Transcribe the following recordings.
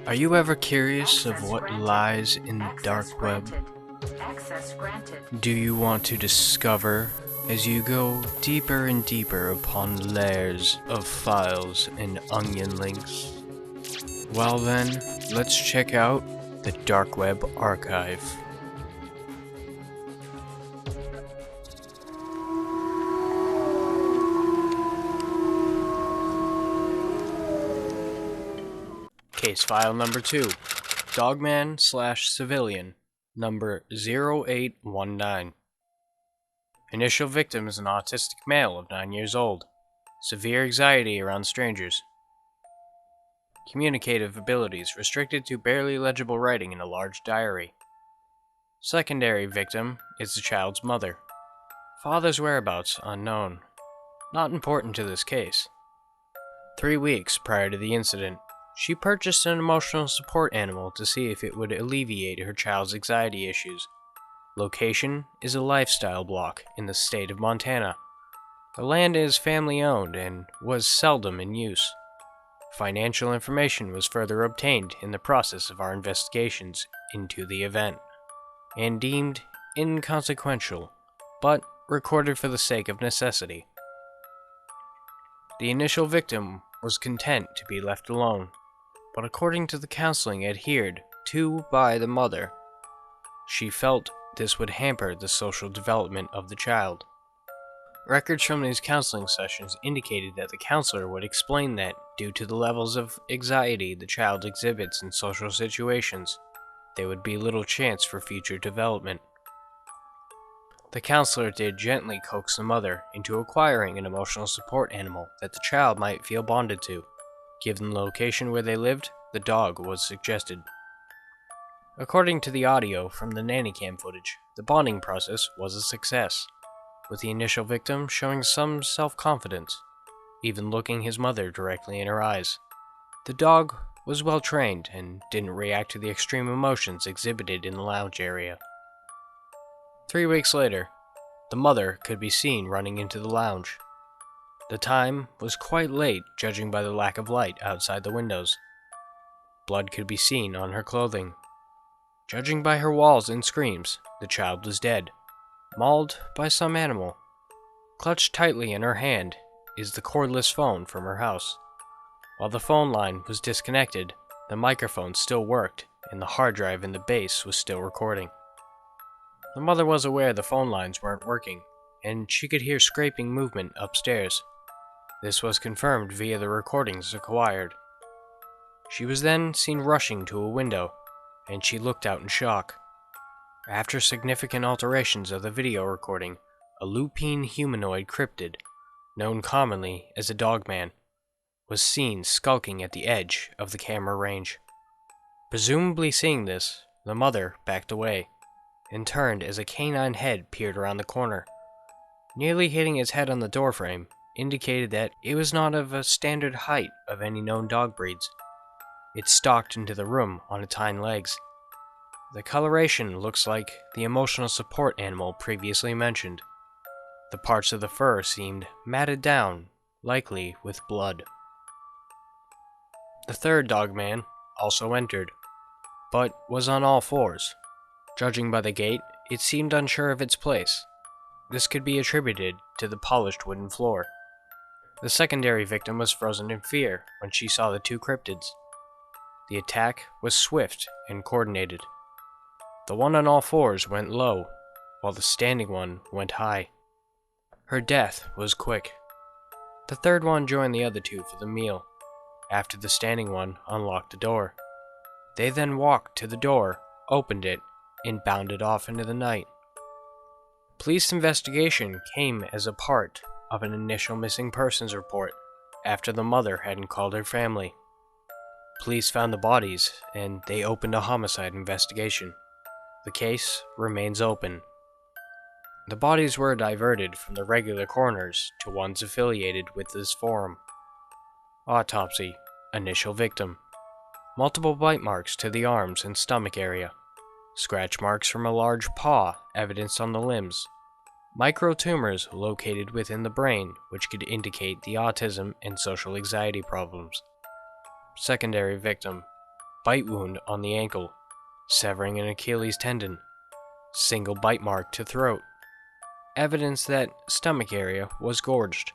Are you ever curious of what lies in the dark web? Do you want to discover as you go deeper and deeper upon layers of files and onion links? Well then, let's check out the Dark Web Archive. Case file number 2, Dogman/Civilian, number 0819. Initial victim is an autistic male of 9 years old. Severe anxiety around strangers. Communicative abilities restricted to barely legible writing in a large diary. Secondary victim is the child's mother. Father's whereabouts unknown. Not important to this case. 3 weeks prior to the incident, she purchased an emotional support animal to see if it would alleviate her child's anxiety issues. Location is a lifestyle block in the state of Montana. The land is family-owned and was seldom in use. Financial information was further obtained in the process of our investigations into the event, and deemed inconsequential, but recorded for the sake of necessity. The initial victim was content to be left alone, but according to the counseling adhered to by the mother, she felt this would hamper the social development of the child. Records from these counseling sessions indicated that the counselor would explain that, due to the levels of anxiety the child exhibits in social situations, there would be little chance for future development. The counselor did gently coax the mother into acquiring an emotional support animal that the child might feel bonded to. Given the location where they lived, the dog was suggested. According to the audio from the nanny cam footage, the bonding process was a success, with the initial victim showing some self-confidence, even looking his mother directly in her eyes. The dog was well trained and didn't react to the extreme emotions exhibited in the lounge area. 3 weeks later, the mother could be seen running into the lounge. The time was quite late, judging by the lack of light outside the windows. Blood could be seen on her clothing. Judging by her walls and screams, the child was dead, mauled by some animal. Clutched tightly in her hand is the cordless phone from her house. While the phone line was disconnected, the microphone still worked, and the hard drive in the base was still recording. The mother was aware the phone lines weren't working, and she could hear scraping movement upstairs. This was confirmed via the recordings acquired. She was then seen rushing to a window, and she looked out in shock. After significant alterations of the video recording, a lupine humanoid cryptid, known commonly as a Dogman, was seen skulking at the edge of the camera range. Presumably seeing this, the mother backed away, and turned as a canine head peered around the corner. Nearly hitting its head on the doorframe indicated that it was not of a standard height of any known dog breeds. It stalked into the room on its hind legs. The coloration looks like the emotional support animal previously mentioned. The parts of the fur seemed matted down, likely with blood. The third Dogman also entered, but was on all fours. Judging by the gait, it seemed unsure of its place. This could be attributed to the polished wooden floor. The secondary victim was frozen in fear when she saw the two cryptids. The attack was swift and coordinated. The one on all fours went low, while the standing one went high. Her death was quick. The third one joined the other two for the meal, after the standing one unlocked the door. They then walked to the door, opened it, and bounded off into the night. Police investigation came as a part of an initial missing persons report after the mother hadn't called her family. Police found the bodies, and they opened a homicide investigation. The case remains open. The bodies were diverted from the regular coroners to ones affiliated with this forum. Autopsy. Initial victim. Multiple bite marks to the arms and stomach area. Scratch marks from a large paw evidenced on the limbs. Microtumors located within the brain which could indicate the autism and social anxiety problems. Secondary victim. bite wound on the ankle, severing an Achilles tendon, single bite mark to throat, evidence that stomach area was gorged.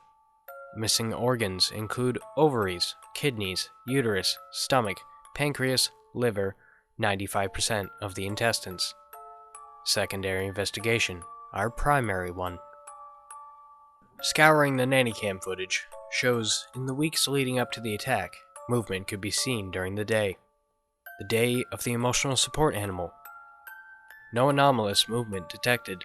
Missing organs include ovaries, kidneys, uterus, stomach, pancreas, liver, 95% of the intestines. Secondary investigation, our primary one. Scouring the nanny cam footage shows in the weeks leading up to the attack, movement could be seen during the day of the emotional support animal. No anomalous movement detected.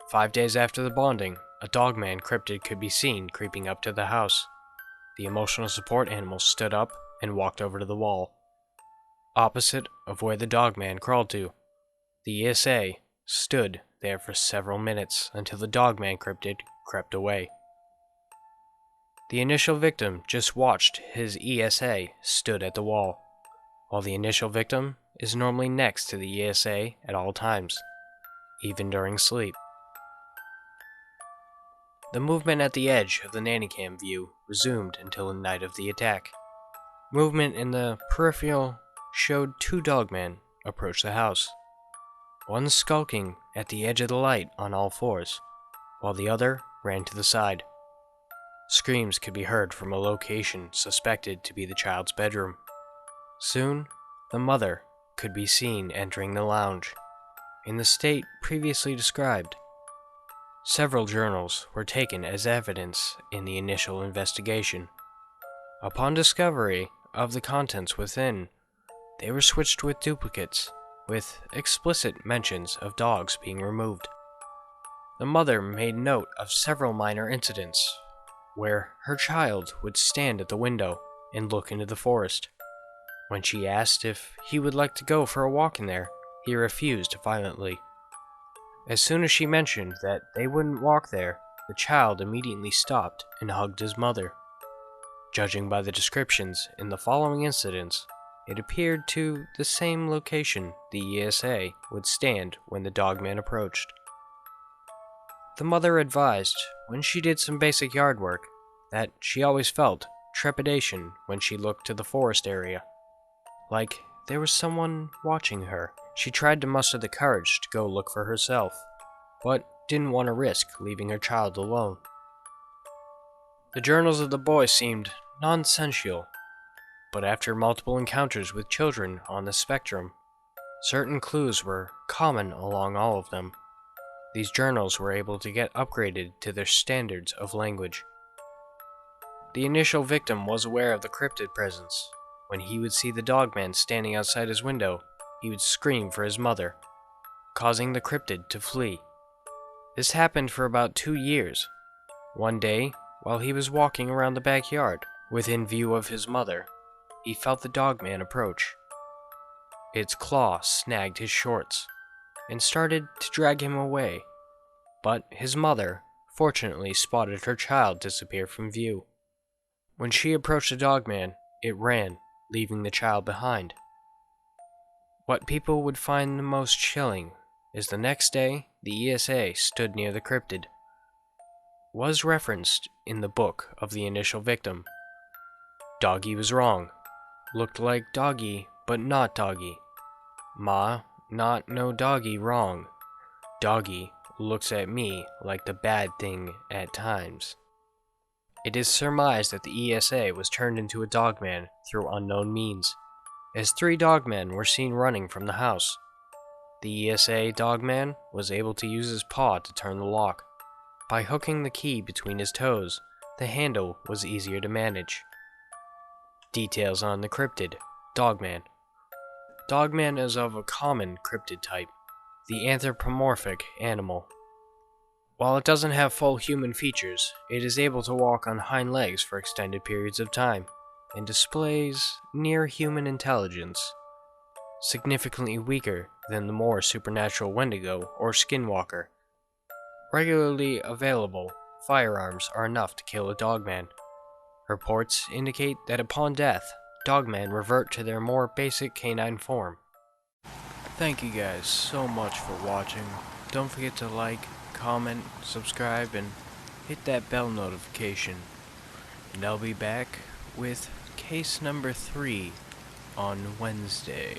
5 days after the bonding, a Dogman cryptid could be seen creeping up to the house. The emotional support animal stood up and walked over to the wall, opposite of where the Dogman crawled to. The ESA stood there for several minutes until the Dogman cryptid crept away. The initial victim just watched his ESA stood at the wall, while the initial victim is normally next to the ESA at all times, even during sleep. The movement at the edge of the nannycam view resumed until the night of the attack. Movement in the peripheral showed 2 Dogmen approach the house, one skulking at the edge of the light on all fours, while the other ran to the side. Screams could be heard from a location suspected to be the child's bedroom. Soon, the mother could be seen entering the lounge, in the state previously described. Several journals were taken as evidence in the initial investigation. Upon discovery of the contents within, they were switched with duplicates, with explicit mentions of dogs being removed. The mother made note of several minor incidents, where her child would stand at the window and look into the forest. When she asked if he would like to go for a walk in there, he refused violently. As soon as she mentioned that they wouldn't walk there, the child immediately stopped and hugged his mother. Judging by the descriptions in the following incidents, it appeared to the same location the ESA would stand when the Dogman approached. The mother advised, when she did some basic yard work, that she always felt trepidation when she looked to the forest area, like there was someone watching her. She tried to muster the courage to go look for herself, but didn't want to risk leaving her child alone. The journals of the boy seemed nonsensical, but after multiple encounters with children on the spectrum, certain clues were common along all of them. These journals were able to get upgraded to their standards of language. The initial victim was aware of the cryptid presence. When he would see the Dogman standing outside his window, he would scream for his mother, causing the cryptid to flee. This happened for about 2 years. One day, while he was walking around the backyard, within view of his mother, he felt the Dogman approach. Its claw snagged his shorts and started to drag him away, but his mother fortunately spotted her child disappear from view. When she approached the Dogman, it ran, leaving the child behind. What people would find the most chilling is the next day the ESA stood near the cryptid. Was referenced in the book of the initial victim. Doggy was wrong. Looked like doggy, but not doggy. Ma, not no doggy wrong. Doggy looks at me like the bad thing at times. It is surmised that the ESA was turned into a Dogman through unknown means, as 3 Dogmen were seen running from the house. The ESA Dogman was able to use his paw to turn the lock. By hooking the key between his toes, the handle was easier to manage. Details on the cryptid, Dogman. Dogman is of a common cryptid type, the anthropomorphic animal. While it doesn't have full human features, it is able to walk on hind legs for extended periods of time, and displays near-human intelligence, significantly weaker than the more supernatural Wendigo or Skinwalker. Regularly available firearms are enough to kill a Dogman. Reports indicate that upon death, Dogmen revert to their more basic canine form. Thank you guys so much for watching. Don't forget to like, comment, subscribe, and hit that bell notification. And I'll be back with case number 3 on Wednesday.